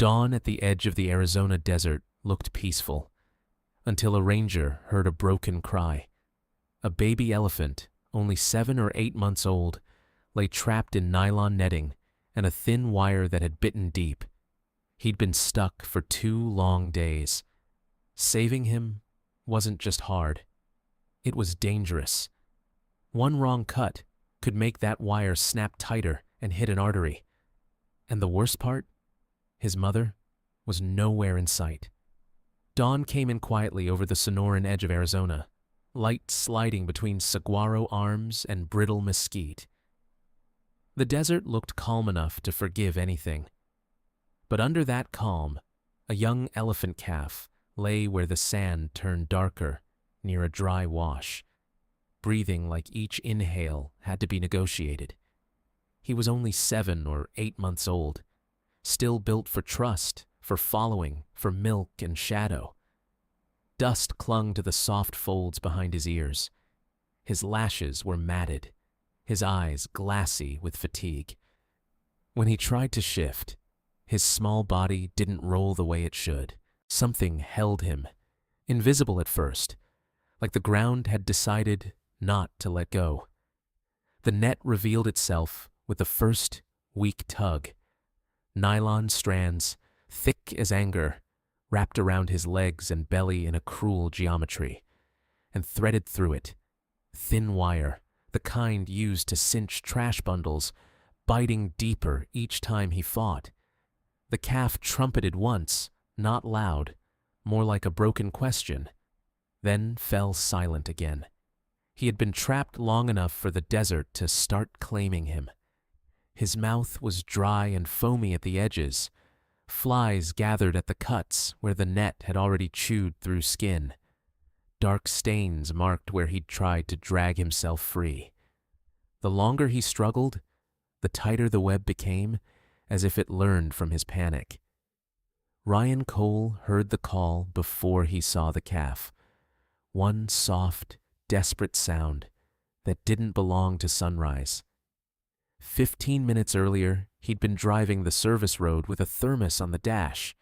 Dawn at the edge of the Arizona desert looked peaceful, until a ranger heard a broken cry. A baby elephant, only 7 or 8 months old, lay trapped in nylon netting and a thin wire that had bitten deep. He'd been stuck for 2 long days. Saving him wasn't just hard. It was dangerous. One wrong cut could make that wire snap tighter and hit an artery. And the worst part? His mother was nowhere in sight. Dawn came in quietly over the Sonoran edge of Arizona, light sliding between saguaro arms and brittle mesquite. The desert looked calm enough to forgive anything. But under that calm, a young elephant calf lay where the sand turned darker near a dry wash, breathing like each inhale had to be negotiated. He was only 7 or 8 months old, still built for trust, for following, for milk and shadow. Dust clung to the soft folds behind his ears. His lashes were matted, his eyes glassy with fatigue. When he tried to shift, his small body didn't roll the way it should. Something held him, invisible at first, like the ground had decided not to let go. The net revealed itself with the first weak tug. Nylon strands, thick as anger, wrapped around his legs and belly in a cruel geometry, and threaded through it. Thin wire, the kind used to cinch trash bundles, biting deeper each time he fought. The calf trumpeted once, not loud, more like a broken question, then fell silent again. He had been trapped long enough for the desert to start claiming him. His mouth was dry and foamy at the edges. Flies gathered at the cuts where the net had already chewed through skin. Dark stains marked where he'd tried to drag himself free. The longer he struggled, the tighter the web became, as if it learned from his panic. Ryan Cole heard the call before he saw the calf. One soft, desperate sound that didn't belong to sunrise. 15 minutes earlier, he'd been driving the service road with a thermos on the dash,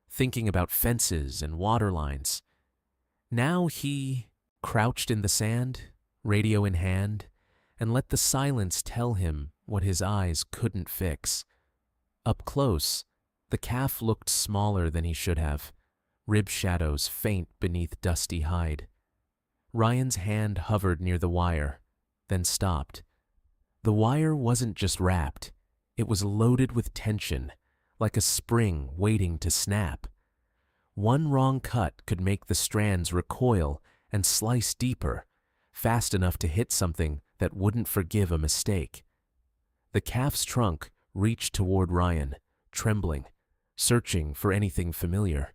thinking about fences and water lines. Now he crouched in the sand, radio in hand, and let the silence tell him what his eyes couldn't fix. Up close, the calf looked smaller than he should have, rib shadows faint beneath dusty hide. Ryan's hand hovered near the wire, then stopped. The wire wasn't just wrapped, it was loaded with tension, like a spring waiting to snap. One wrong cut could make the strands recoil and slice deeper, fast enough to hit something that wouldn't forgive a mistake. The calf's trunk reached toward Ryan, trembling, searching for anything familiar.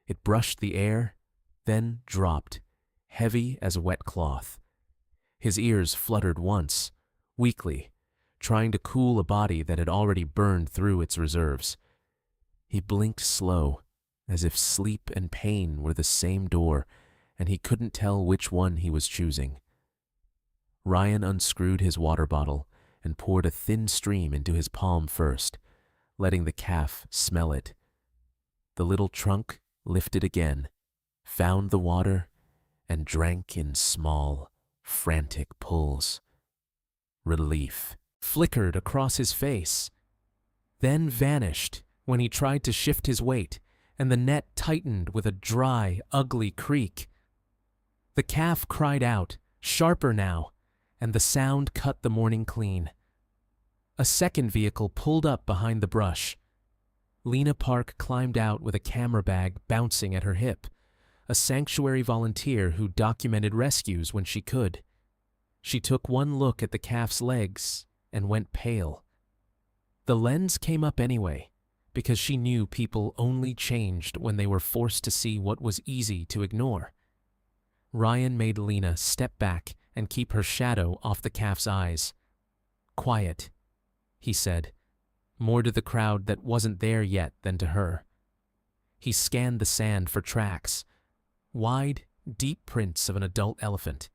It brushed the air, then dropped, heavy as wet cloth. His ears fluttered once, weakly, trying to cool a body that had already burned through its reserves. He blinked slow, as if sleep and pain were the same door, and he couldn't tell which one he was choosing. Ryan unscrewed his water bottle and poured a thin stream into his palm first, letting the calf smell it. The little trunk lifted again, found the water, and drank in small, frantic pulls. Relief flickered across his face, then vanished when he tried to shift his weight, and the net tightened with a dry, ugly creak. The calf cried out, sharper now, and the sound cut the morning clean. A second vehicle pulled up behind the brush. Lena Park climbed out with a camera bag bouncing at her hip, a sanctuary volunteer who documented rescues when she could. She took one look at the calf's legs and went pale. The lens came up anyway, because she knew people only changed when they were forced to see what was easy to ignore. Ryan made Lena step back and keep her shadow off the calf's eyes. Quiet, he said, more to the crowd that wasn't there yet than to her. He scanned the sand for tracks, wide, deep prints of an adult elephant.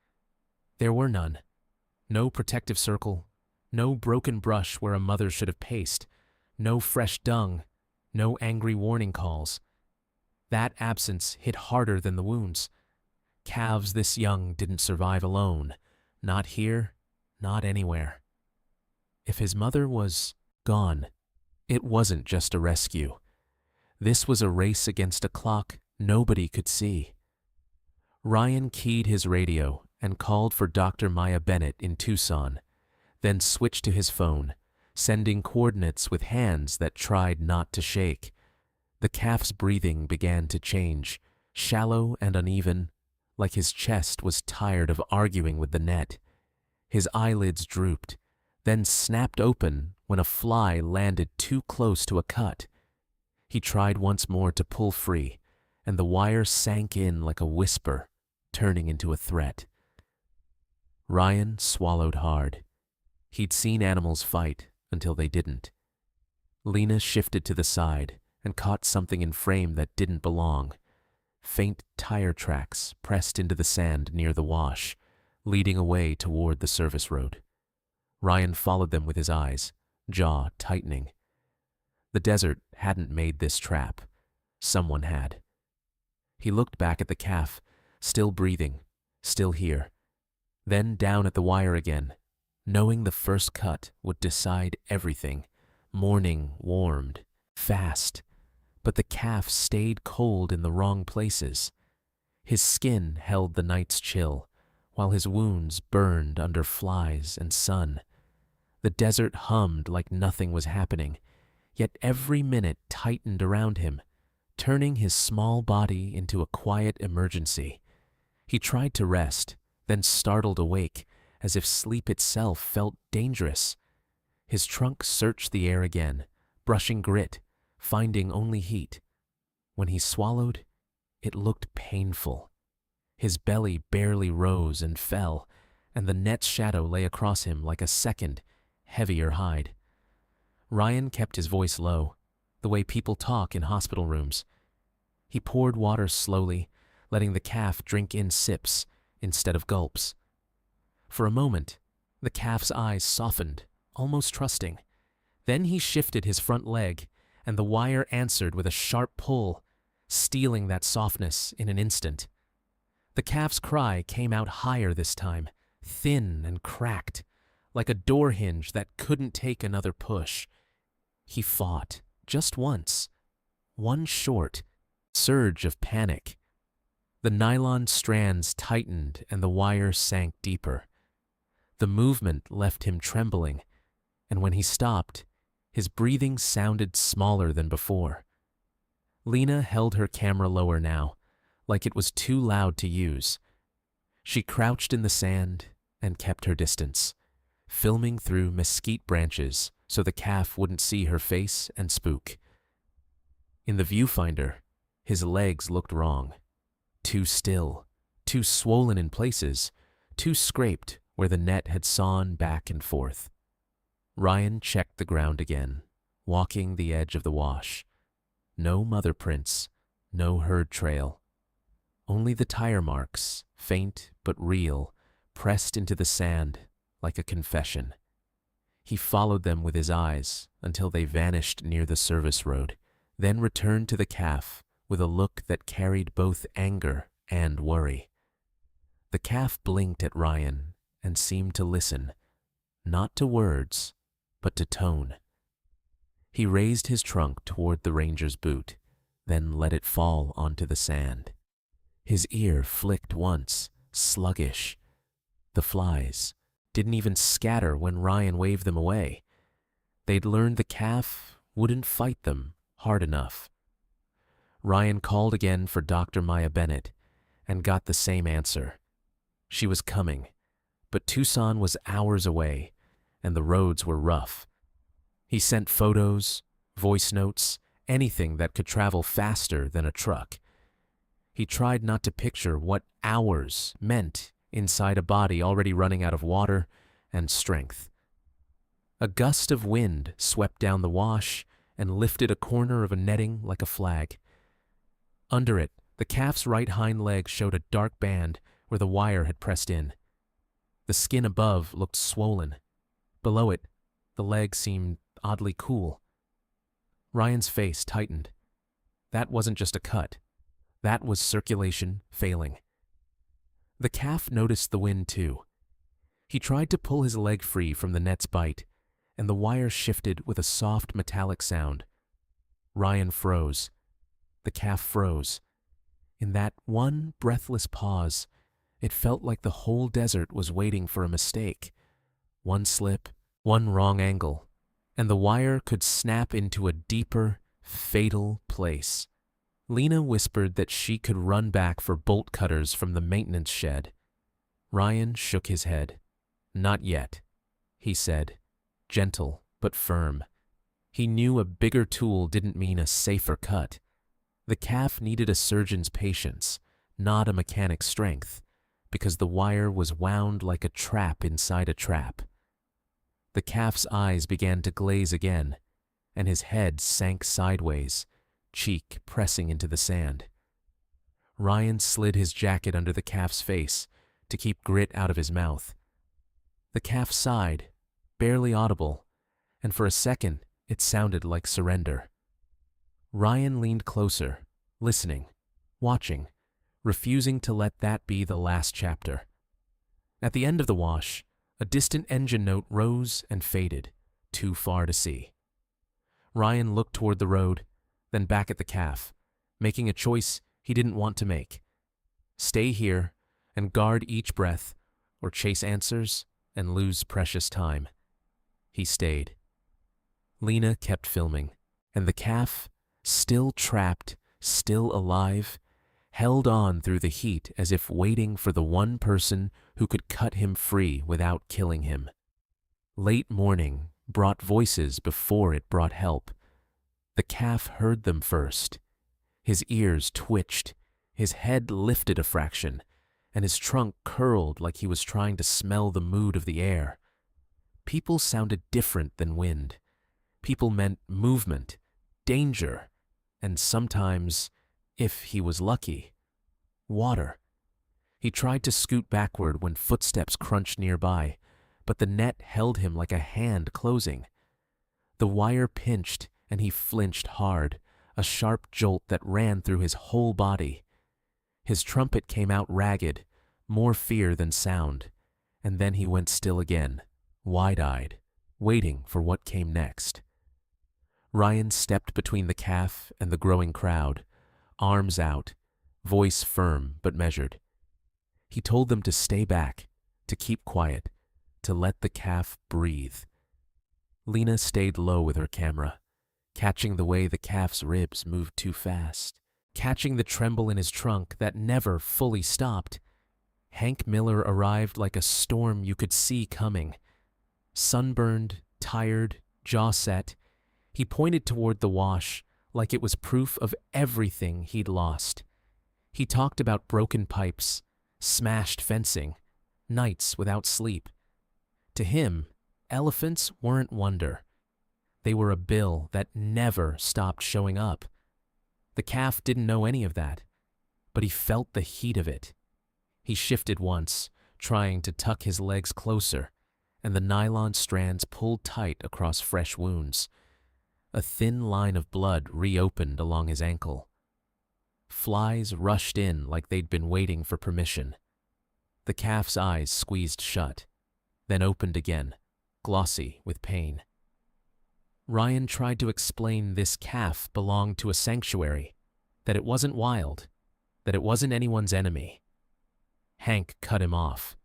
There were none. No protective circle, no broken brush where a mother should have paced, no fresh dung, No angry warning calls. That absence hit harder than the wounds. Calves this young didn't survive alone. Not here, not anywhere. If his mother was gone, it wasn't just a rescue. This was a race against a clock nobody could see. Ryan keyed his radio and called for Dr. Maya Bennett in Tucson, then switched to his phone, sending coordinates with hands that tried not to shake. The calf's breathing began to change, shallow and uneven, like his chest was tired of arguing with the net. His eyelids drooped, then snapped open when a fly landed too close to a cut. He tried once more to pull free, and the wire sank in like a whisper, turning into a threat. Ryan swallowed hard. He'd seen animals fight until they didn't. Lena shifted to the side and caught something in frame that didn't belong. Faint tire tracks pressed into the sand near the wash, leading away toward the service road. Ryan followed them with his eyes, jaw tightening. The desert hadn't made this trap. Someone had. He looked back at the calf, still breathing, still here. Then down at the wire again, knowing the first cut would decide everything. Morning warmed, fast, but the calf stayed cold in the wrong places. His skin held the night's chill, while his wounds burned under flies and sun. The desert hummed like nothing was happening, yet every minute tightened around him, turning his small body into a quiet emergency. He tried to rest, then startled awake, as if sleep itself felt dangerous. His trunk searched the air again, brushing grit, finding only heat. When he swallowed, it looked painful. His belly barely rose and fell, and the net's shadow lay across him like a second, heavier hide. Ryan kept his voice low, the way people talk in hospital rooms. He poured water slowly, letting the calf drink in sips instead of gulps. For a moment, the calf's eyes softened, almost trusting. Then he shifted his front leg, and the wire answered with a sharp pull, stealing that softness in an instant. The calf's cry came out higher this time, thin and cracked, like a door hinge that couldn't take another push. He fought, just once. One short surge of panic. The nylon strands tightened and the wire sank deeper. The movement left him trembling, and when he stopped, his breathing sounded smaller than before. Lena held her camera lower now, like it was too loud to use. She crouched in the sand and kept her distance, filming through mesquite branches so the calf wouldn't see her face and spook. In the viewfinder, his legs looked wrong. Too still, too swollen in places, too scraped where the net had sawn back and forth. Ryan checked the ground again, walking the edge of the wash. No mother prints, no herd trail. Only the tire marks, faint but real, pressed into the sand like a confession. He followed them with his eyes until they vanished near the service road, then returned to the calf with a look that carried both anger and worry. The calf blinked at Ryan and seemed to listen, not to words, but to tone. He raised his trunk toward the ranger's boot, then let it fall onto the sand. His ear flicked once, sluggish. The flies didn't even scatter when Ryan waved them away. They'd learned the calf wouldn't fight them hard enough. Ryan called again for Dr. Maya Bennett and got the same answer. She was coming, but Tucson was hours away and the roads were rough. He sent photos, voice notes, anything that could travel faster than a truck. He tried not to picture what hours meant inside a body already running out of water and strength. A gust of wind swept down the wash and lifted a corner of a netting like a flag. Under it, the calf's right hind leg showed a dark band where the wire had pressed in. The skin above looked swollen. Below it, the leg seemed oddly cool. Ryan's face tightened. That wasn't just a cut. That was circulation failing. The calf noticed the wind too. He tried to pull his leg free from the net's bite, and the wire shifted with a soft metallic sound. Ryan froze. The calf froze. In that one breathless pause, it felt like the whole desert was waiting for a mistake. One slip, one wrong angle, and the wire could snap into a deeper, fatal place. Lena whispered that she could run back for bolt cutters from the maintenance shed. Ryan shook his head. Not yet, he said, gentle but firm. He knew a bigger tool didn't mean a safer cut. The calf needed a surgeon's patience, not a mechanic's strength, because the wire was wound like a trap inside a trap. The calf's eyes began to glaze again, and his head sank sideways, cheek pressing into the sand. Ryan slid his jacket under the calf's face to keep grit out of his mouth. The calf sighed, barely audible, and for a second it sounded like surrender. Ryan leaned closer, listening, watching, refusing to let that be the last chapter. At the end of the wash, a distant engine note rose and faded, too far to see. Ryan looked toward the road, then back at the calf, making a choice he didn't want to make. Stay here and guard each breath, or chase answers and lose precious time. He stayed. Lena kept filming, and the calf, still trapped, still alive, held on through the heat as if waiting for the one person who could cut him free without killing him. Late morning brought voices before it brought help. The calf heard them first. His ears twitched, his head lifted a fraction, and his trunk curled like he was trying to smell the mood of the air. People sounded different than wind. People meant movement, danger, and sometimes, if he was lucky, water. He tried to scoot backward when footsteps crunched nearby, but the net held him like a hand closing. The wire pinched, and he flinched hard, a sharp jolt that ran through his whole body. His trumpet came out ragged, more fear than sound, and then he went still again, wide-eyed, waiting for what came next. Ryan stepped between the calf and the growing crowd, arms out, voice firm but measured. He told them to stay back, to keep quiet, to let the calf breathe. Lena stayed low with her camera, catching the way the calf's ribs moved too fast, catching the tremble in his trunk that never fully stopped. Hank Miller arrived like a storm you could see coming. Sunburned, tired, jaw set, he pointed toward the wash like it was proof of everything he'd lost. He talked about broken pipes, smashed fencing, nights without sleep. To him, elephants weren't wonder. They were a bill that never stopped showing up. The calf didn't know any of that, but he felt the heat of it. He shifted once, trying to tuck his legs closer, and the nylon strands pulled tight across fresh wounds. A thin line of blood reopened along his ankle. Flies rushed in like they'd been waiting for permission. The calf's eyes squeezed shut, then opened again, glossy with pain. Ryan tried to explain this calf belonged to a sanctuary, that it wasn't wild, that it wasn't anyone's enemy. Hank cut him off.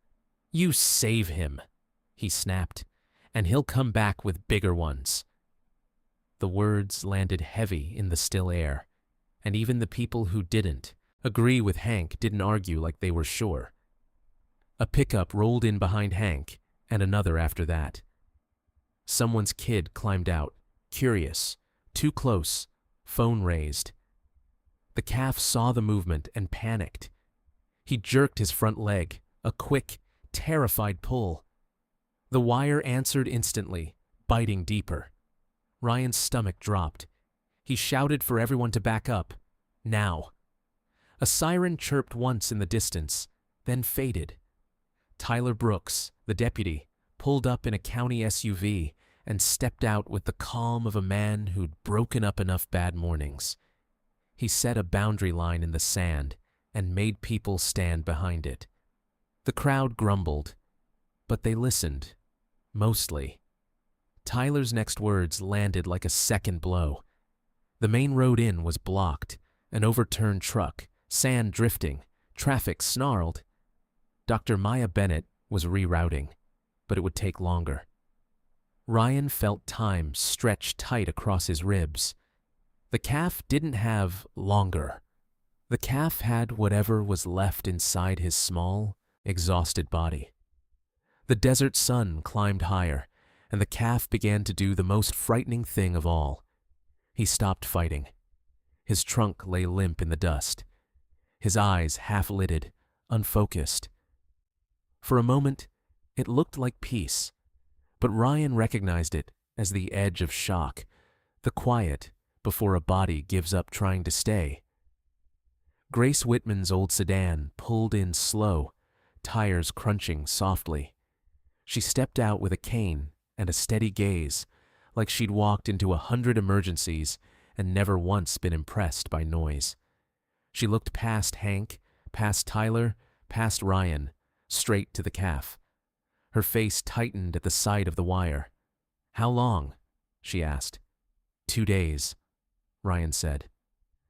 "You save him," he snapped, "and he'll come back with bigger ones." The words landed heavy in the still air, and even the people who didn't agree with Hank didn't argue like they were sure. A pickup rolled in behind Hank, and another after that. Someone's kid climbed out, curious, too close, phone raised. The calf saw the movement and panicked. He jerked his front leg, a quick, terrified pull. The wire answered instantly, biting deeper. Ryan's stomach dropped. He shouted for everyone to back up. Now. A siren chirped once in the distance, then faded. Tyler Brooks, the deputy, pulled up in a county SUV and stepped out with the calm of a man who'd broken up enough bad mornings. He set a boundary line in the sand and made people stand behind it. The crowd grumbled, but they listened, mostly. Tyler's next words landed like a second blow. The main road in was blocked, an overturned truck, sand drifting, traffic snarled. Dr. Maya Bennett was rerouting, but it would take longer. Ryan felt time stretch tight across his ribs. The calf didn't have longer. The calf had whatever was left inside his small, exhausted body. The desert sun climbed higher, and the calf began to do the most frightening thing of all. He stopped fighting. His trunk lay limp in the dust, his eyes half-lidded, unfocused. For a moment, it looked like peace, but Ryan recognized it as the edge of shock, the quiet before a body gives up trying to stay. Grace Whitman's old sedan pulled in slow, tires crunching softly. She stepped out with a cane and a steady gaze, like she'd walked into 100 emergencies and never once been impressed by noise. She looked past Hank, past Tyler, past Ryan, straight to the calf. Her face tightened at the sight of the wire. "How long?" she asked. 2 days, Ryan said.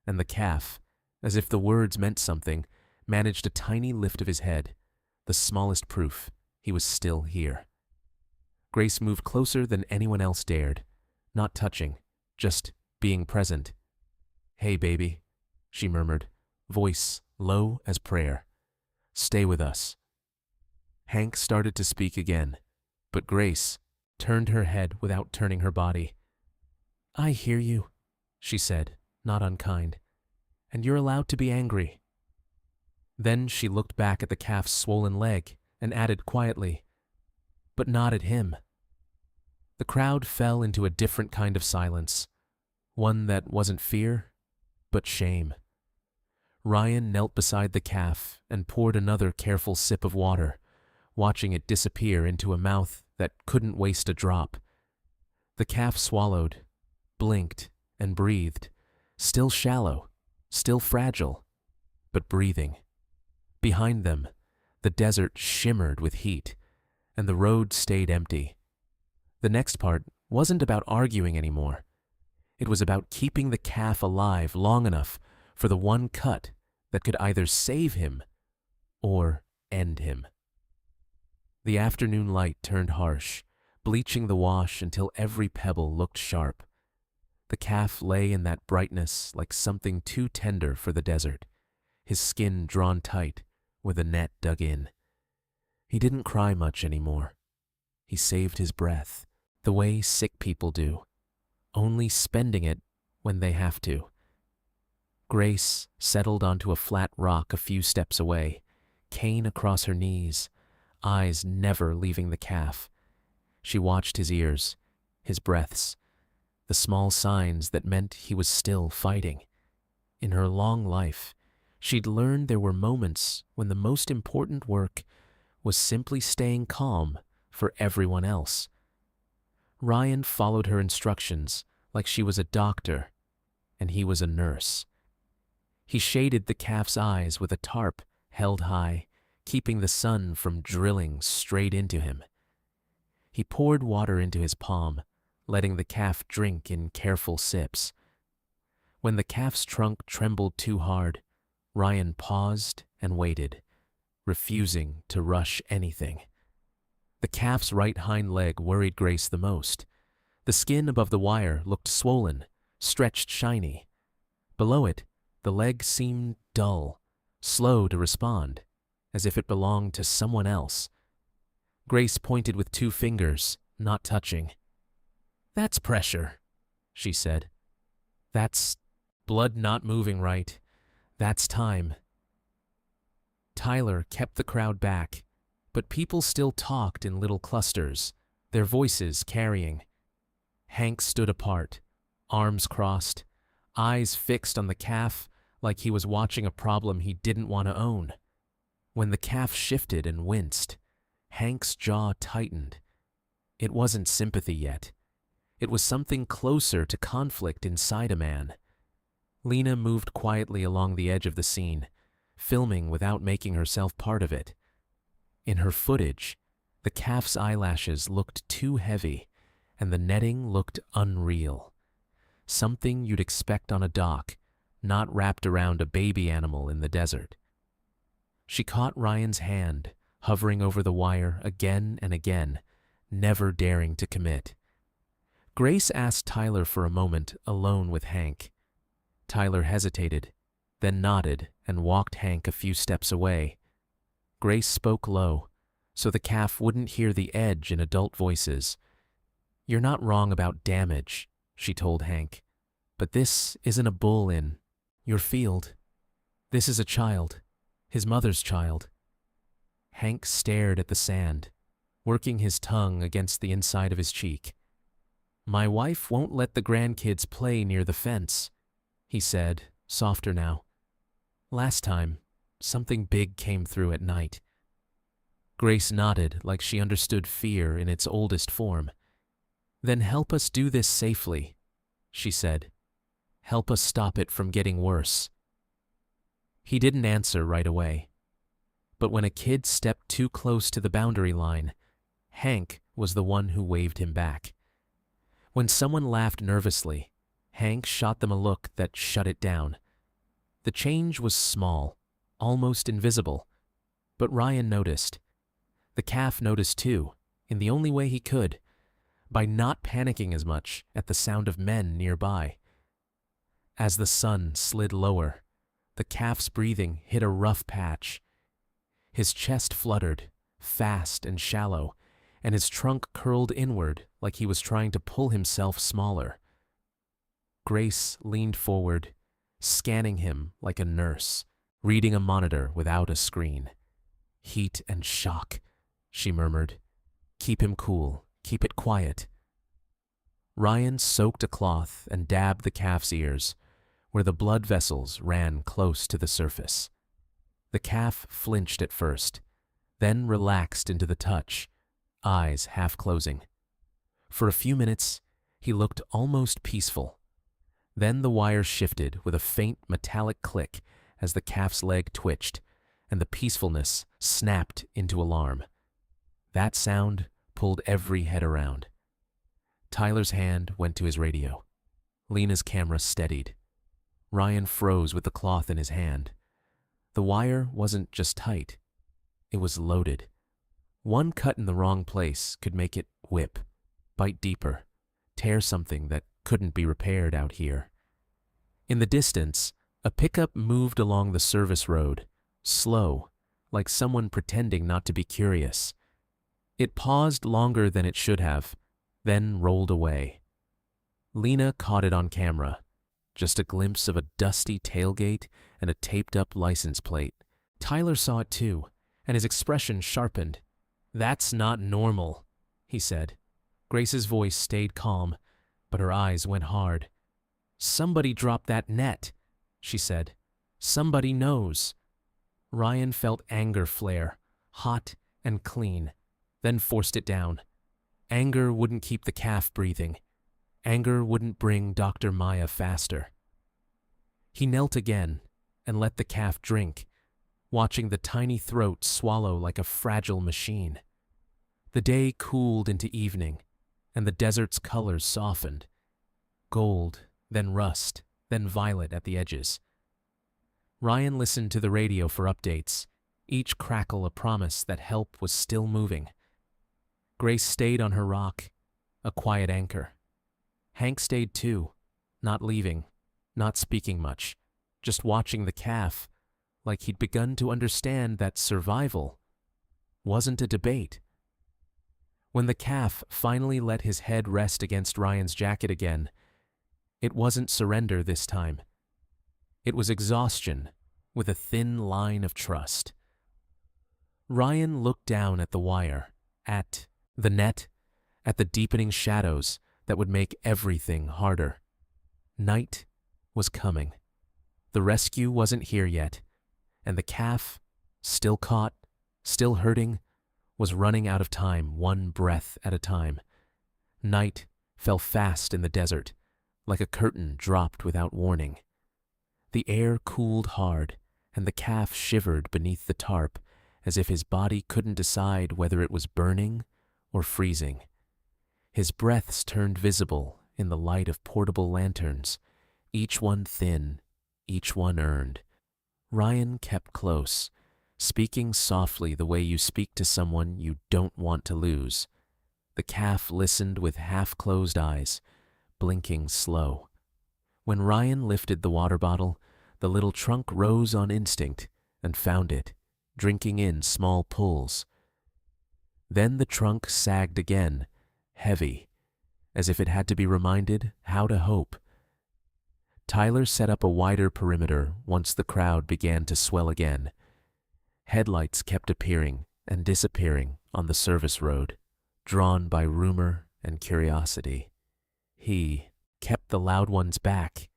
And the calf, as if the words meant something, managed a tiny lift of his head, the smallest proof he was still here. Grace moved closer than anyone else dared, not touching, just being present. "Hey, baby," she murmured, voice low as prayer. "Stay with us." Hank started to speak again, but Grace turned her head without turning her body. "I hear you," she said, not unkind, "and you're allowed to be angry." Then she looked back at the calf's swollen leg and added quietly, "But not at him." The crowd fell into a different kind of silence, one that wasn't fear, but shame. Ryan knelt beside the calf and poured another careful sip of water, watching it disappear into a mouth that couldn't waste a drop. The calf swallowed, blinked, and breathed, still shallow, still fragile, but breathing. Behind them, the desert shimmered with heat, and the road stayed empty. The next part wasn't about arguing anymore. It was about keeping the calf alive long enough for the one cut that could either save him or end him. The afternoon light turned harsh, bleaching the wash until every pebble looked sharp. The calf lay in that brightness like something too tender for the desert, his skin drawn tight with a net dug in. He didn't cry much anymore. He saved his breath, the way sick people do, only spending it when they have to. Grace settled onto a flat rock a few steps away, cane across her knees, eyes never leaving the calf. She watched his ears, his breaths, the small signs that meant he was still fighting. In her long life, she'd learned there were moments when the most important work was simply staying calm for everyone else. Ryan followed her instructions like she was a doctor, and he was a nurse. He shaded the calf's eyes with a tarp held high, keeping the sun from drilling straight into him. He poured water into his palm, letting the calf drink in careful sips. When the calf's trunk trembled too hard, Ryan paused and waited, refusing to rush anything. The calf's right hind leg worried Grace the most. The skin above the wire looked swollen, stretched shiny. Below it, the leg seemed dull, slow to respond, as if it belonged to someone else. Grace pointed with 2 fingers, not touching. "That's pressure," she said. "That's blood not moving right. That's time." Tyler kept the crowd back, but people still talked in little clusters, their voices carrying. Hank stood apart, arms crossed, eyes fixed on the calf like he was watching a problem he didn't want to own. When the calf shifted and winced, Hank's jaw tightened. It wasn't sympathy yet. It was something closer to conflict inside a man. Lena moved quietly along the edge of the scene, filming without making herself part of it. In her footage, the calf's eyelashes looked too heavy, and the netting looked unreal. Something you'd expect on a dock, not wrapped around a baby animal in the desert. She caught Ryan's hand, hovering over the wire again and again, never daring to commit. Grace asked Tyler for a moment alone with Hank. Tyler hesitated, then nodded and walked Hank a few steps away. Grace spoke low, so the calf wouldn't hear the edge in adult voices. "You're not wrong about damage," she told Hank, "but this isn't a bull in your field. This is a child, his mother's child." Hank stared at the sand, working his tongue against the inside of his cheek. "My wife won't let the grandkids play near the fence," he said, softer now. "Last time, something big came through at night." Grace nodded like she understood fear in its oldest form. "Then help us do this safely," she said. "Help us stop it from getting worse." He didn't answer right away. But when a kid stepped too close to the boundary line, Hank was the one who waved him back. When someone laughed nervously, Hank shot them a look that shut it down. The change was small, almost invisible, but Ryan noticed. The calf noticed too, in the only way he could, by not panicking as much at the sound of men nearby. As the sun slid lower, the calf's breathing hit a rough patch. His chest fluttered, fast and shallow, and his trunk curled inward like he was trying to pull himself smaller. Grace leaned forward, scanning him like a nurse, reading a monitor without a screen. "Heat and shock," she murmured. "Keep him cool, keep it quiet." Ryan soaked a cloth and dabbed the calf's ears, where the blood vessels ran close to the surface. The calf flinched at first, then relaxed into the touch, eyes half closing. For a few minutes, he looked almost peaceful. Then the wire shifted with a faint metallic click as the calf's leg twitched, and the peacefulness snapped into alarm. That sound pulled every head around. Tyler's hand went to his radio. Lena's camera steadied. Ryan froze with the cloth in his hand. The wire wasn't just tight. It was loaded. One cut in the wrong place could make it whip, bite deeper, tear something that couldn't be repaired out here. In the distance, a pickup moved along the service road, slow, like someone pretending not to be curious. It paused longer than it should have, then rolled away. Lena caught it on camera, just a glimpse of a dusty tailgate and a taped-up license plate. Tyler saw it too, and his expression sharpened. "That's not normal," he said. Grace's voice stayed calm, but her eyes went hard. "Somebody dropped that net," she said. "Somebody knows." Ryan felt anger flare, hot and clean, then forced it down. Anger wouldn't keep the calf breathing. Anger wouldn't bring Dr. Maya faster. He knelt again and let the calf drink, watching the tiny throat swallow like a fragile machine. The day cooled into evening, and the desert's colors softened. Gold, then rust, then violet at the edges. Ryan listened to the radio for updates, each crackle a promise that help was still moving. Grace stayed on her rock, a quiet anchor. Hank stayed too, not leaving, not speaking much, just watching the calf, like he'd begun to understand that survival wasn't a debate. When the calf finally let his head rest against Ryan's jacket again, it wasn't surrender this time. It was exhaustion with a thin line of trust. Ryan looked down at the wire, at the net, at the deepening shadows that would make everything harder. Night was coming. The rescue wasn't here yet, and the calf, still caught, still hurting, was running out of time one breath at a time. Night fell fast in the desert, like a curtain dropped without warning. The air cooled hard, and the calf shivered beneath the tarp as if his body couldn't decide whether it was burning or freezing. His breaths turned visible in the light of portable lanterns, each one thin, each one earned. Ryan kept close, speaking softly the way you speak to someone you don't want to lose. The calf listened with half-closed eyes, blinking slow. When Ryan lifted the water bottle, the little trunk rose on instinct and found it, drinking in small pulls. Then the trunk sagged again, heavy, as if it had to be reminded how to hope. Tyler set up a wider perimeter once the crowd began to swell again. Headlights kept appearing and disappearing on the service road, drawn by rumor and curiosity. He kept the loud ones back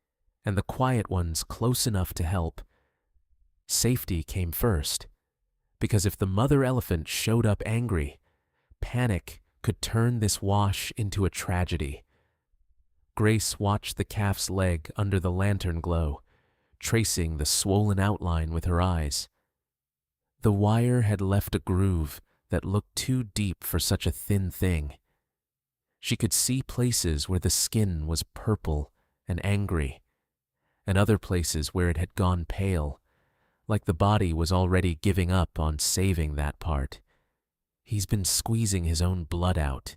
and the quiet ones close enough to help. Safety came first, because if the mother elephant showed up angry, panic could turn this wash into a tragedy. Grace watched the calf's leg under the lantern glow, tracing the swollen outline with her eyes. The wire had left a groove that looked too deep for such a thin thing. She could see places where the skin was purple and angry, and other places where it had gone pale, like the body was already giving up on saving that part. "He's been squeezing his own blood out,"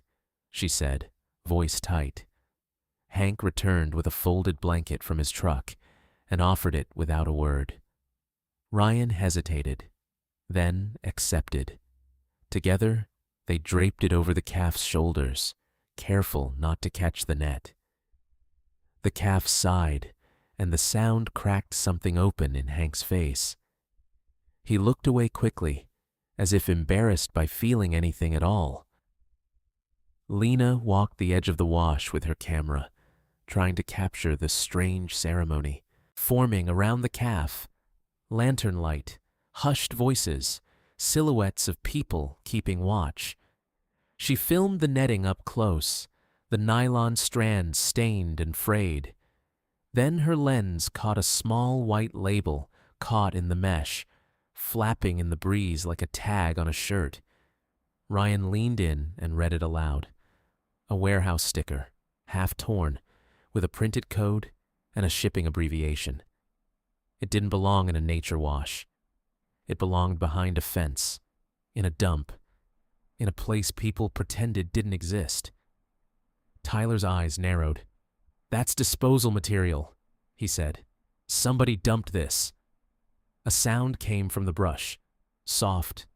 she said, voice tight. Hank returned with a folded blanket from his truck and offered it without a word. Ryan hesitated, then accepted. Together, they draped it over the calf's shoulders, careful not to catch the net. The calf sighed, and the sound cracked something open in Hank's face. He looked away quickly, as if embarrassed by feeling anything at all. Lena walked the edge of the wash with her camera, trying to capture the strange ceremony, forming around the calf. Lantern light, hushed voices, silhouettes of people keeping watch. She filmed the netting up close, the nylon strands stained and frayed. Then her lens caught a small white label caught in the mesh, flapping in the breeze like a tag on a shirt. Ryan leaned in and read it aloud. A warehouse sticker, half torn, with a printed code and a shipping abbreviation. It didn't belong in a nature wash. It belonged behind a fence, in a dump, in a place people pretended didn't exist. Tyler's eyes narrowed. "That's disposal material," he said. "Somebody dumped this." A sound came from the brush, soft,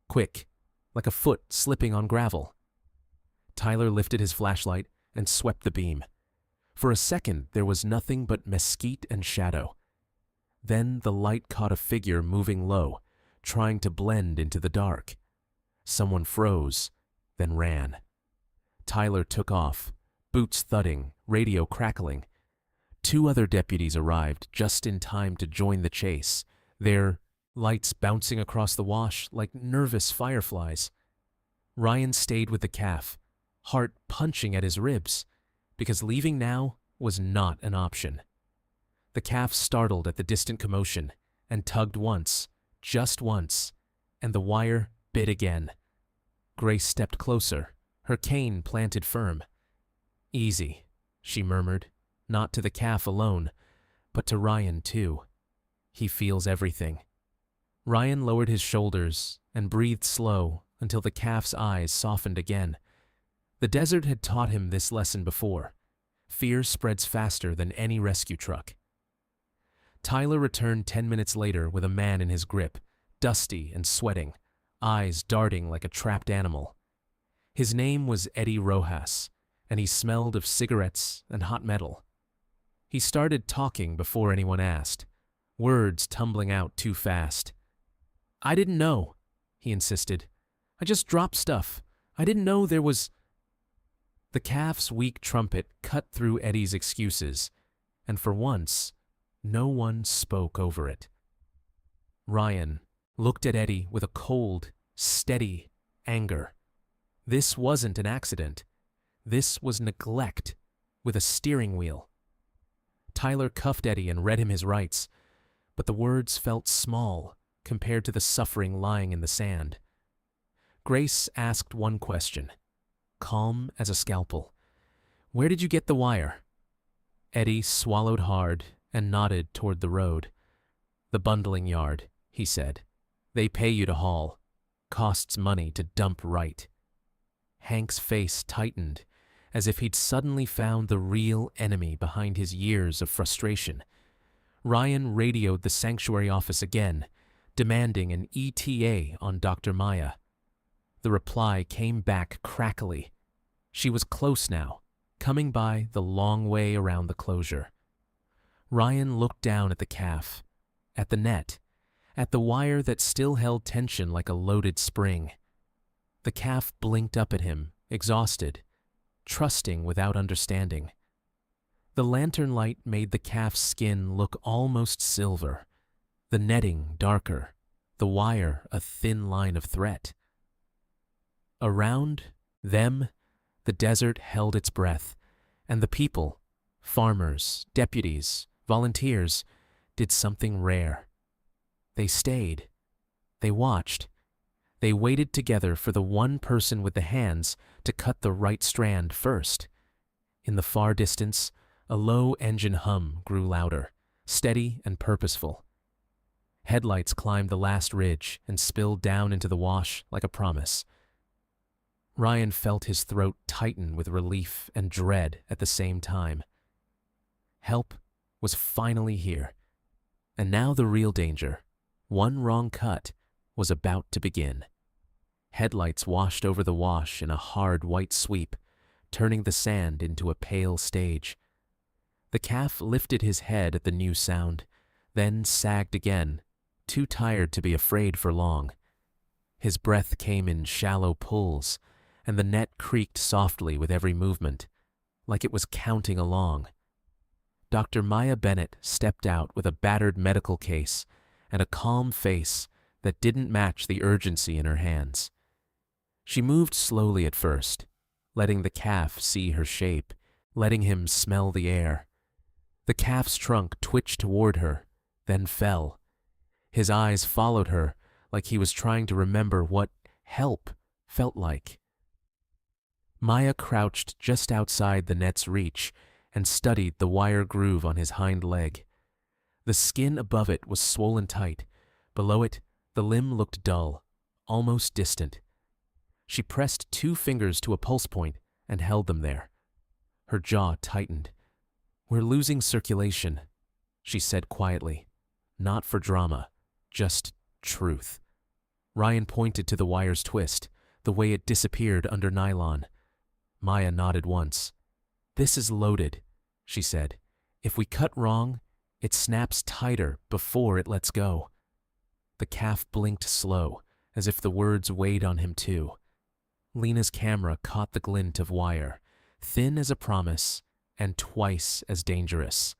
quick, like a foot slipping on gravel. Tyler lifted his flashlight and swept the beam. For a second, there was nothing but mesquite and shadow. Then the light caught a figure moving low, trying to blend into the dark. Someone froze, then ran. Tyler took off, boots thudding, radio crackling. 2 other deputies arrived just in time to join the chase, their lights bouncing across the wash like nervous fireflies. Ryan stayed with the calf, heart punching at his ribs, because leaving now was not an option. The calf startled at the distant commotion and tugged once, just once, and the wire bit again. Grace stepped closer, her cane planted firm. "Easy," she murmured, not to the calf alone, but to Ryan too. "He feels everything." Ryan lowered his shoulders and breathed slow until the calf's eyes softened again. The desert had taught him this lesson before. Fear spreads faster than any rescue truck. Tyler returned 10 minutes later with a man in his grip, dusty and sweating, eyes darting like a trapped animal. His name was Eddie Rojas, and he smelled of cigarettes and hot metal. He started talking before anyone asked, words tumbling out too fast. "I didn't know," he insisted. "I just dropped stuff. I didn't know there was—" The calf's weak trumpet cut through Eddie's excuses, and for once, no one spoke over it. Ryan looked at Eddie with a cold, steady anger. This wasn't an accident. This was neglect with a steering wheel. Tyler cuffed Eddie and read him his rights, but the words felt small compared to the suffering lying in the sand. Grace asked one question, calm as a scalpel. "Where did you get the wire?" Eddie swallowed hard and nodded toward the road. "The bundling yard," he said. "They pay you to haul. Costs money to dump right." Hank's face tightened, as if he'd suddenly found the real enemy behind his years of frustration. Ryan radioed the sanctuary office again, demanding an ETA on Dr. Maya. The reply came back crackly. She was close now, coming by the long way around the closure. Ryan looked down at the calf, at the net, at the wire that still held tension like a loaded spring. The calf blinked up at him, exhausted, trusting without understanding. The lantern light made the calf's skin look almost silver, the netting darker, the wire a thin line of threat. Around them, the desert held its breath, and the people, farmers, deputies, volunteers, did something rare. They stayed. They watched. They waited together for the one person with the hands to cut the right strand first. In the far distance, a low engine hum grew louder, steady and purposeful. Headlights climbed the last ridge and spilled down into the wash like a promise. Ryan felt his throat tighten with relief and dread at the same time. Help was finally here, and now the real danger, one wrong cut, was about to begin. Headlights washed over the wash in a hard white sweep, turning the sand into a pale stage. The calf lifted his head at the new sound, then sagged again, too tired to be afraid for long. His breath came in shallow pulls, and the net creaked softly with every movement, like it was counting along. Dr. Maya Bennett stepped out with a battered medical case and a calm face that didn't match the urgency in her hands. She moved slowly at first, letting the calf see her shape, letting him smell the air. The calf's trunk twitched toward her, then fell. His eyes followed her like he was trying to remember what help felt like. Maya crouched just outside the net's reach and studied the wire groove on his hind leg. The skin above it was swollen tight. Below it, the limb looked dull, almost distant. She pressed 2 fingers to a pulse point and held them there. Her jaw tightened. "We're losing circulation," she said quietly. Not for drama, just truth. Ryan pointed to the wire's twist, the way it disappeared under nylon. Maya nodded once. "This is loaded," she said. "If we cut wrong, it snaps tighter before it lets go." The calf blinked slow, as if the words weighed on him too. Lena's camera caught the glint of wire, thin as a promise and twice as dangerous.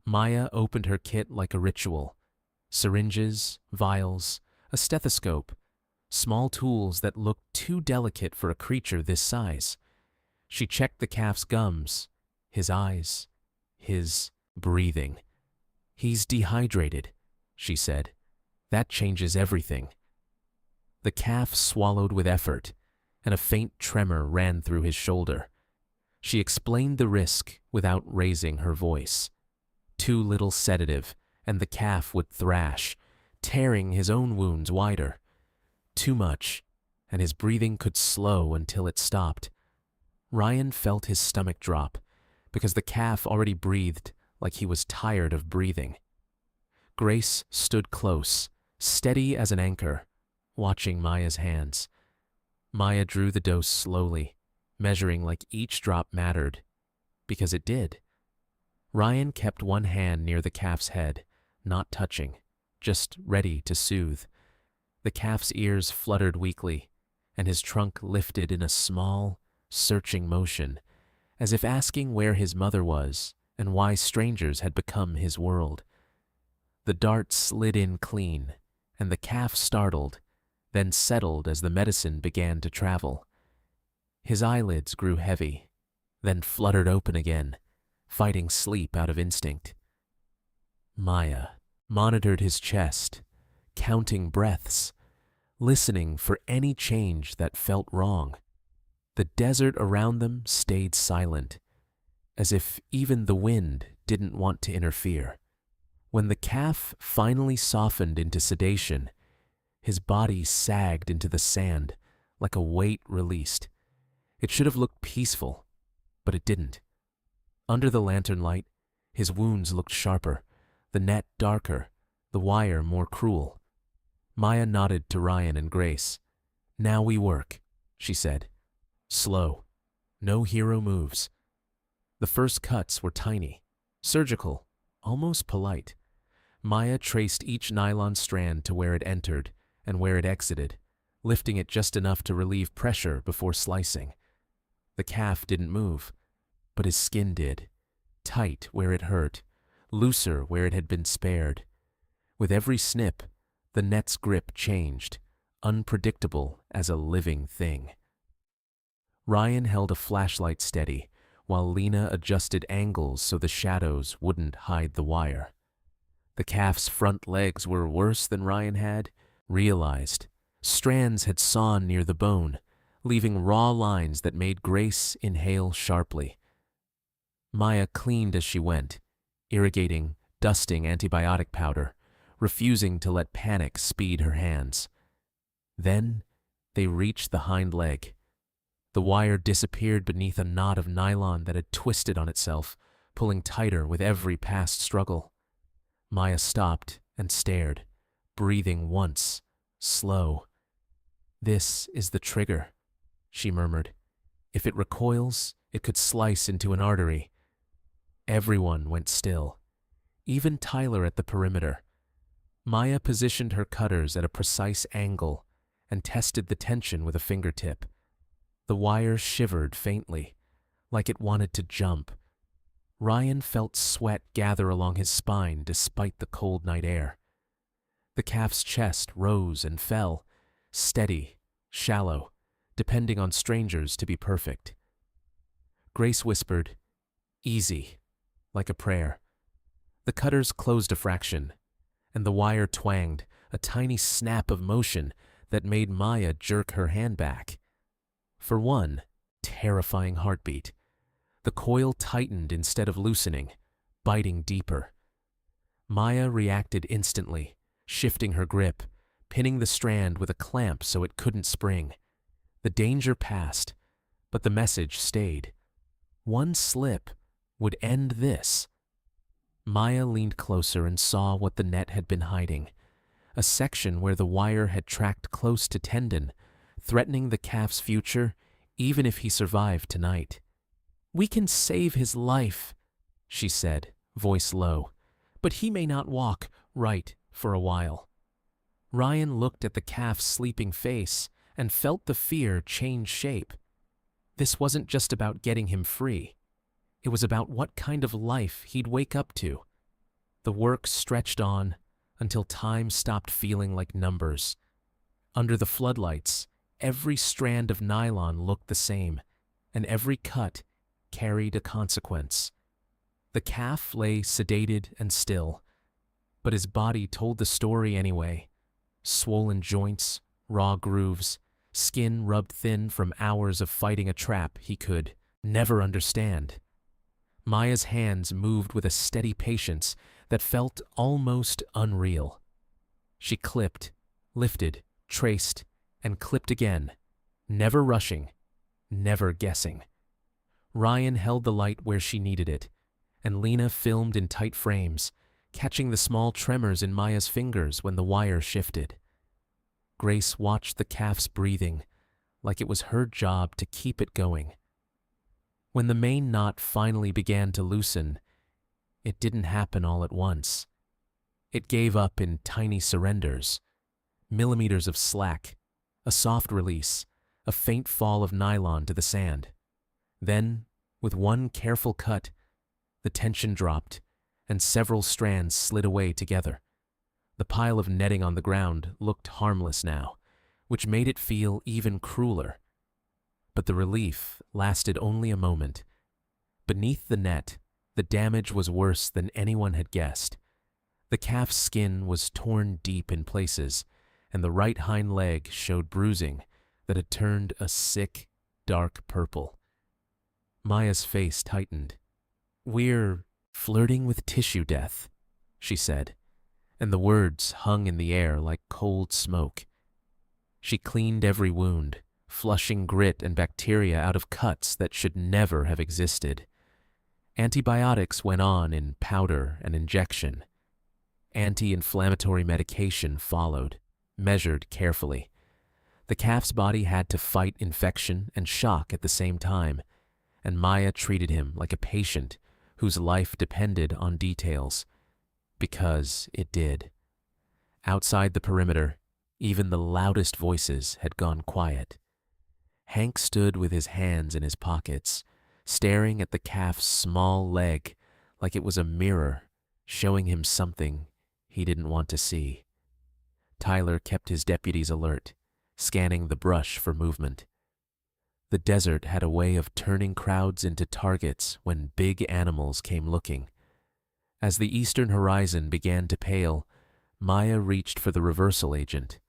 Maya opened her kit like a ritual. Syringes, vials, a stethoscope, small tools that looked too delicate for a creature this size. She checked the calf's gums, his eyes, his breathing. "He's dehydrated," she said. "That changes everything." The calf swallowed with effort, and a faint tremor ran through his shoulder. She explained the risk without raising her voice. Too little sedative, and the calf would thrash, tearing his own wounds wider. Too much, and his breathing could slow until it stopped. Ryan felt his stomach drop, because the calf already breathed like he was tired of breathing. Grace stood close, steady as an anchor, watching Maya's hands. Maya drew the dose slowly, measuring like each drop mattered, because it did. Ryan kept one hand near the calf's head, not touching, just ready to soothe. The calf's ears fluttered weakly, and his trunk lifted in a small, searching motion, as if asking where his mother was and why strangers had become his world. The dart slid in clean, and the calf startled, then settled as the medicine began to travel. His eyelids grew heavy, then fluttered open again, fighting sleep out of instinct. Maya monitored his chest, counting breaths, listening for any change that felt wrong. The desert around them stayed silent, as if even the wind didn't want to interfere. When the calf finally softened into sedation, his body sagged into the sand like a weight released. It should have looked peaceful, but it didn't. Under the lantern light, his wounds looked sharper, the net darker, the wire more cruel. Maya nodded to Ryan and Grace. "Now we work," she said. "Slow. No hero moves." The first cuts were tiny, surgical, almost polite. Maya traced each nylon strand to where it entered and where it exited, lifting it just enough to relieve pressure before slicing. The calf didn't move, but his skin did, tight where it hurt, looser where it had been spared. With every snip, the net's grip changed, unpredictable as a living thing. Ryan held a flashlight steady, while Lena adjusted angles so the shadows wouldn't hide the wire. The calf's front legs were worse than Ryan had realized. Strands had sawn near the bone, leaving raw lines that made Grace inhale sharply. Maya cleaned as she went, irrigating, dusting antibiotic powder, refusing to let panic speed her hands. Then they reached the hind leg. The wire disappeared beneath a knot of nylon that had twisted on itself, pulling tighter with every past struggle. Maya stopped and stared, breathing once, slow. "This is the trigger," she murmured. "If it recoils, it could slice into an artery." Everyone went still, even Tyler at the perimeter. Maya positioned her cutters at a precise angle and tested the tension with a fingertip. The wire shivered faintly, like it wanted to jump. Ryan felt sweat gather along his spine despite the cold night air. The calf's chest rose and fell, steady, shallow, depending on strangers to be perfect. Grace whispered, "Easy," like a prayer. The cutters closed a fraction, and the wire twanged, a tiny snap of motion that made Maya jerk her hand back. For one terrifying heartbeat, the coil tightened instead of loosening, biting deeper. Maya reacted instantly, shifting her grip, pinning the strand with a clamp so it couldn't spring. The danger passed, but the message stayed. One slip would end this. Maya leaned closer and saw what the net had been hiding, a section where the wire had tracked close to tendon, threatening the calf's future even if he survived tonight. "We can save his life," she said, voice low, "but he may not walk right for a while." Ryan looked at the calf's sleeping face and felt the fear change shape. This wasn't just about getting him free. It was about what kind of life he'd wake up to. The work stretched on until time stopped feeling like numbers. Under the floodlights, every strand of nylon looked the same, and every cut carried a consequence. The calf lay sedated and still, but his body told the story anyway. Swollen joints, raw grooves, skin rubbed thin from hours of fighting a trap he could never understand. Maya's hands moved with a steady patience that felt almost unreal. She clipped, lifted, traced, and clipped again, never rushing, never guessing. Ryan held the light where she needed it, and Lena filmed in tight frames, catching the small tremors in Maya's fingers when the wire shifted. Grace watched the calf's breathing, like it was her job to keep it going. When the main knot finally began to loosen, it didn't happen all at once. It gave up in tiny surrenders, millimeters of slack, a soft release, a faint fall of nylon to the sand. Then, with one careful cut, the tension dropped, and several strands slid away together. The pile of netting on the ground looked harmless now, which made it feel even crueler. but the relief lasted only a moment. Beneath the net, the damage was worse than anyone had guessed. The calf's skin was torn deep in places, and the right hind leg showed bruising that had turned a sick, dark purple. Maya's face tightened. "We're flirting with tissue death," she said, and the words hung in the air like cold smoke. She cleaned every wound, flushing grit and bacteria out of cuts that should never have existed. Antibiotics went on in powder and injection. Anti-inflammatory medication followed, measured carefully. The calf's body had to fight infection and shock at the same time, and Maya treated him like a patient whose life depended on details, because it did. Outside the perimeter, even the loudest voices had gone quiet. Hank stood with his hands in his pockets, staring at the calf's small leg like it was a mirror showing him something he didn't want to see. Tyler kept his deputies alert, scanning the brush for movement. The desert had a way of turning crowds into targets when big animals came looking. As the eastern horizon began to pale, Maya reached for the reversal agent.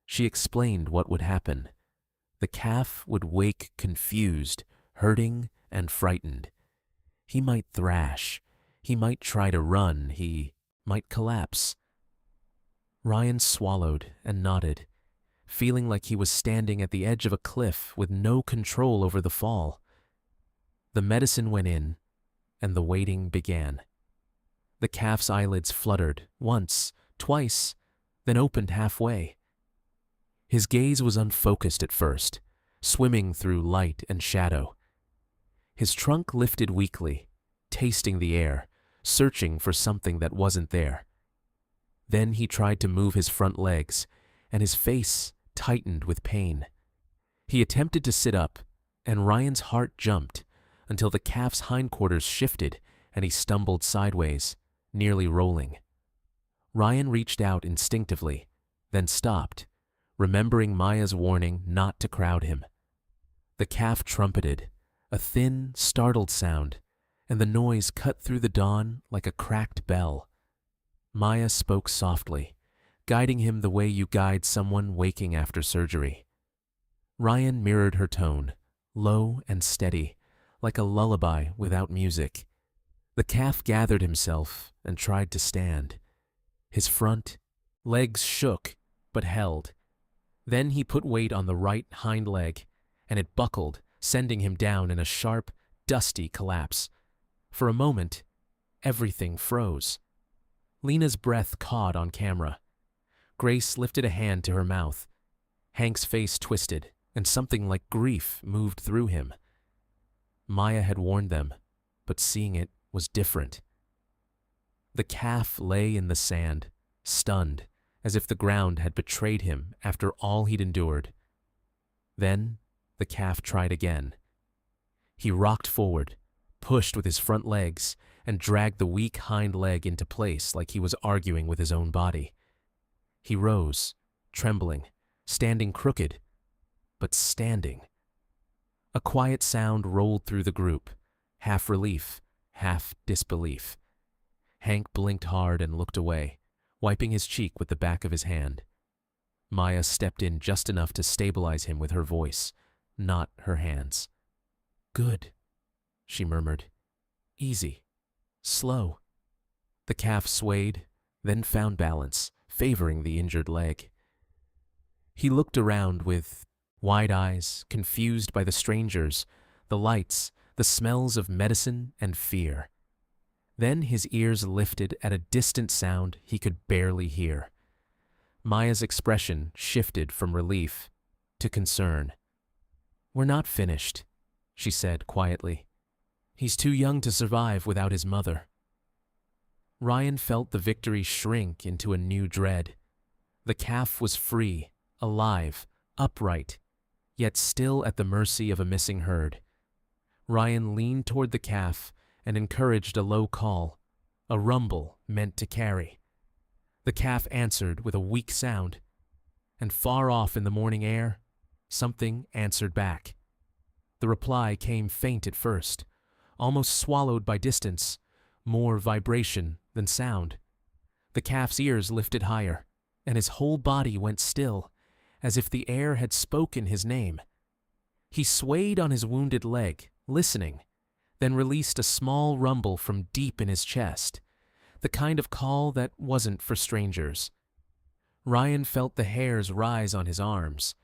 She explained what would happen. The calf would wake confused, hurting, and frightened. He might thrash. He might try to run. He might collapse. Ryan swallowed and nodded, feeling like he was standing at the edge of a cliff with no control over the fall. The medicine went in, and the waiting began. The calf's eyelids fluttered once, twice, then opened halfway. His gaze was unfocused at first, swimming through light and shadow. His trunk lifted weakly, tasting the air, searching for something that wasn't there. Then he tried to move his front legs, and his face tightened with pain. He attempted to sit up, and Ryan's heart jumped until the calf's hindquarters shifted and he stumbled sideways, nearly rolling. Ryan reached out instinctively, then stopped, remembering Maya's warning not to crowd him. The calf trumpeted, a thin, startled sound, and the noise cut through the dawn like a cracked bell. Maya spoke softly, guiding him the way you guide someone waking after surgery. Ryan mirrored her tone, low and steady, like a lullaby without music. The calf gathered himself and tried to stand. His front legs shook, but held. Then he put weight on the right hind leg, and it buckled, sending him down in a sharp, dusty collapse. For a moment, everything froze. Lena's breath caught on camera. Grace lifted a hand to her mouth. Hank's face twisted, and something like grief moved through him. Maya had warned them, but seeing it was different. The calf lay in the sand, stunned, as if the ground had betrayed him after all he'd endured. Then the calf tried again. He rocked forward, pushed with his front legs, and dragged the weak hind leg into place like he was arguing with his own body. He rose, trembling, standing crooked, but standing. A quiet sound rolled through the group, half relief, half disbelief. Hank blinked hard and looked away, wiping his cheek with the back of his hand. Maya stepped in just enough to stabilize him with her voice, not her hands. "Good," she murmured. "Easy. Slow." The calf swayed, then found balance, favoring the injured leg. He looked around with wide eyes, confused by the strangers, the lights, the smells of medicine and fear. Then his ears lifted at a distant sound he could barely hear. Maya's expression shifted from relief to concern. "We're not finished," she said quietly. "He's too young to survive without his mother." Ryan felt the victory shrink into a new dread. The calf was free, alive, upright, yet still at the mercy of a missing herd. Ryan leaned toward the calf and encouraged a low call, a rumble meant to carry. The calf answered with a weak sound, and far off in the morning air, something answered back. The reply came faint at first, almost swallowed by distance, more vibration than sound. The calf's ears lifted higher, and his whole body went still, as if the air had spoken his name. He swayed on his wounded leg, listening, then released a small rumble from deep in his chest, the kind of call that wasn't for strangers. Ryan felt the hairs rise on his arms.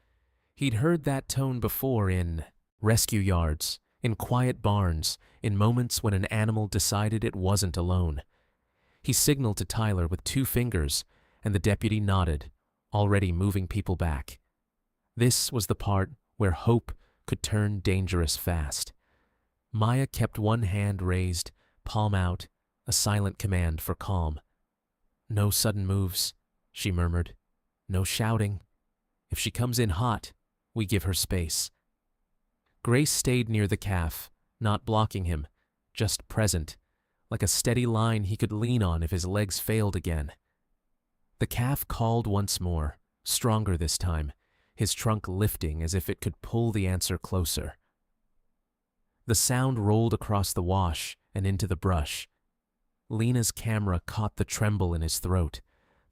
He'd heard that tone before in rescue yards, in quiet barns, in moments when an animal decided it wasn't alone. He signaled to Tyler with 2 fingers, and the deputy nodded, already moving people back. This was the part where hope could turn dangerous fast. Maya kept one hand raised, palm out, a silent command for calm. "No sudden moves," she murmured. "No shouting. If she comes in hot, we give her space." Grace stayed near the calf, not blocking him, just present, like a steady line he could lean on if his legs failed again. The calf called once more, stronger this time, his trunk lifting as if it could pull the answer closer. The sound rolled across the wash and into the brush. Lena's camera caught the tremble in his throat,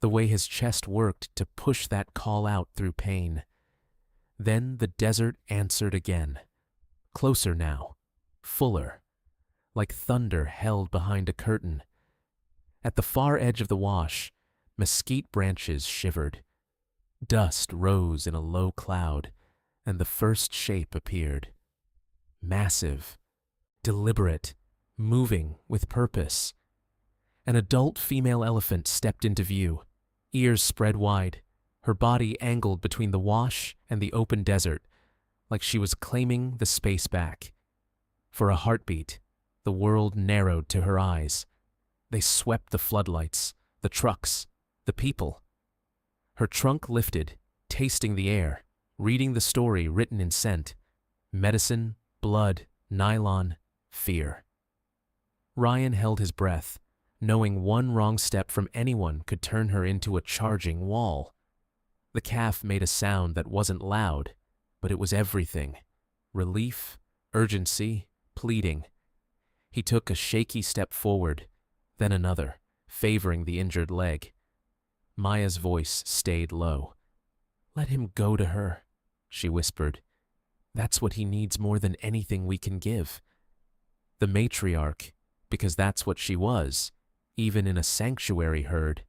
the way his chest worked to push that call out through pain. Then the desert answered again. Closer now, fuller, like thunder held behind a curtain. At the far edge of the wash, mesquite branches shivered. Dust rose in a low cloud, and the first shape appeared. Massive, deliberate, moving with purpose. An adult female elephant stepped into view, ears spread wide, her body angled between the wash and the open desert, like she was claiming the space back. For a heartbeat, the world narrowed to her eyes. They swept the floodlights, the trucks, the people. Her trunk lifted, tasting the air, reading the story written in scent. Medicine, blood, nylon, fear. Ryan held his breath, knowing one wrong step from anyone could turn her into a charging wall. The calf made a sound that wasn't loud, but it was everything. Relief, urgency, pleading. He took a shaky step forward, then another, favoring the injured leg. Maya's voice stayed low. "Let him go to her," she whispered. "That's what he needs more than anything we can give." The matriarch, because that's what she was, even in a sanctuary herd,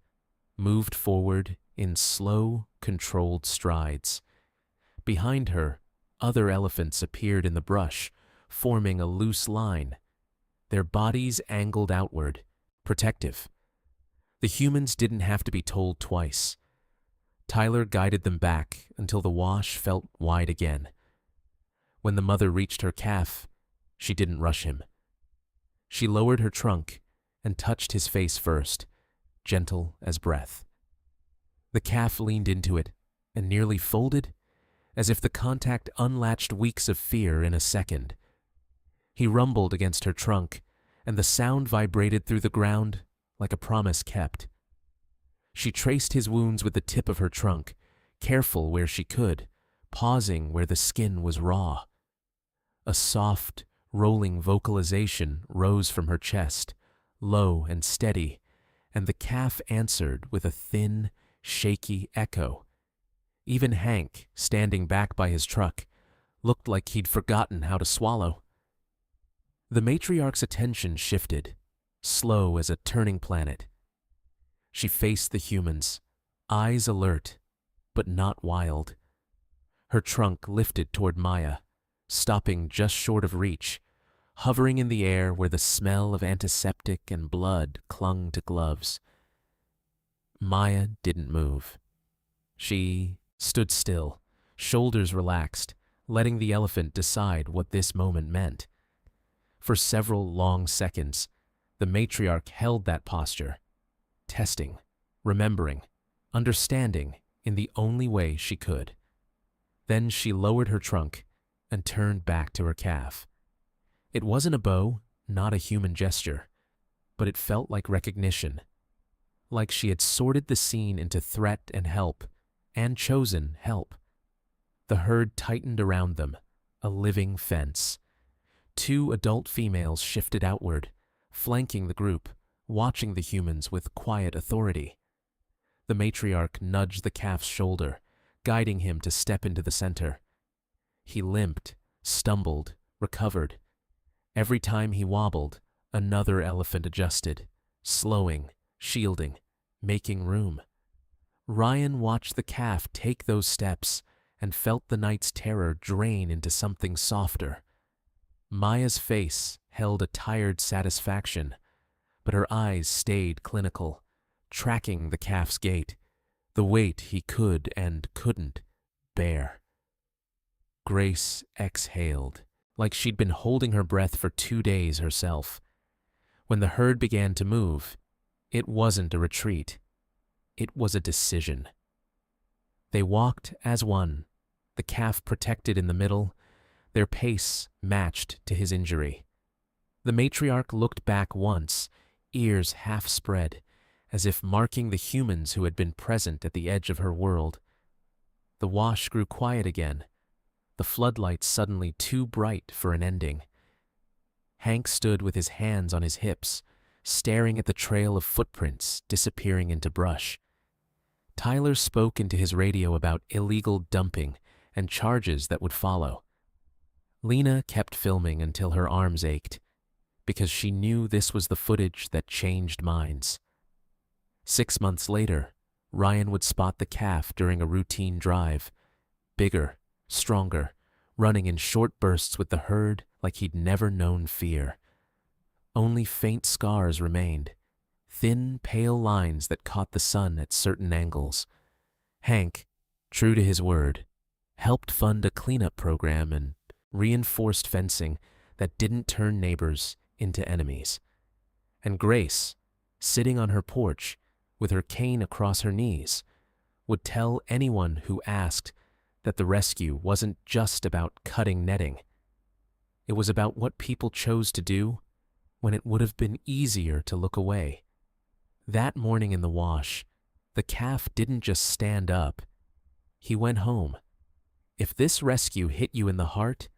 moved forward in slow, controlled strides. Behind her, other elephants appeared in the brush, forming a loose line, their bodies angled outward, protective. The humans didn't have to be told twice. Tyler guided them back until the wash felt wide again. When the mother reached her calf, she didn't rush him. She lowered her trunk and touched his face first, gentle as breath. The calf leaned into it and nearly folded, as if the contact unlatched weeks of fear in a second. He rumbled against her trunk, and the sound vibrated through the ground like a promise kept. She traced his wounds with the tip of her trunk, careful where she could, pausing where the skin was raw. A soft, rolling vocalization rose from her chest, low and steady, and the calf answered with a thin, shaky echo. Even Hank, standing back by his truck, looked like he'd forgotten how to swallow. The matriarch's attention shifted, slow as a turning planet. She faced the humans, eyes alert, but not wild. Her trunk lifted toward Maya, stopping just short of reach, hovering in the air where the smell of antiseptic and blood clung to gloves. Maya didn't move. She stood still, shoulders relaxed, letting the elephant decide what this moment meant. For several long seconds, the matriarch held that posture, testing, remembering, understanding in the only way she could. Then she lowered her trunk and turned back to her calf. It wasn't a bow, not a human gesture, but it felt like recognition, like she had sorted the scene into threat and help, and chosen help. The herd tightened around them, a living fence. 2 adult females shifted outward, flanking the group, watching the humans with quiet authority. The matriarch nudged the calf's shoulder, guiding him to step into the center. He limped, stumbled, recovered. Every time he wobbled, another elephant adjusted, slowing, shielding, making room. Ryan watched the calf take those steps and felt the night's terror drain into something softer. Maya's face held a tired satisfaction, but her eyes stayed clinical, tracking the calf's gait, the weight he could and couldn't bear. Grace exhaled, like she'd been holding her breath for 2 days herself. When the herd began to move, it wasn't a retreat. It was a decision. They walked as one, the calf protected in the middle, their pace matched to his injury. The matriarch looked back once, ears half spread, as if marking the humans who had been present at the edge of her world. The wash grew quiet again, the floodlights suddenly too bright for an ending. Hank stood with his hands on his hips, staring at the trail of footprints disappearing into brush. Tyler spoke into his radio about illegal dumping and charges that would follow. Lena kept filming until her arms ached, because she knew this was the footage that changed minds. 6 months later, Ryan would spot the calf during a routine drive, bigger, stronger, running in short bursts with the herd like he'd never known fear. Only faint scars remained, thin, pale lines that caught the sun at certain angles. Hank, true to his word, helped fund a cleanup program and reinforced fencing that didn't turn neighbors into enemies. And Grace, sitting on her porch with her cane across her knees, would tell anyone who asked that the rescue wasn't just about cutting netting. It was about what people chose to do when it would have been easier to look away. That morning in the wash, the calf didn't just stand up. He went home. If this rescue hit you in the heart,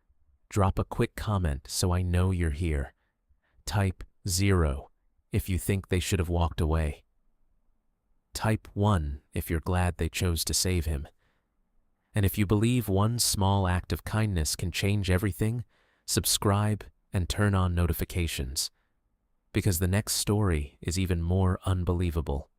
drop a quick comment so I know you're here. Type 0 if you think they should have walked away. Type 1 if you're glad they chose to save him. And if you believe one small act of kindness can change everything, subscribe and turn on notifications. Because the next story is even more unbelievable.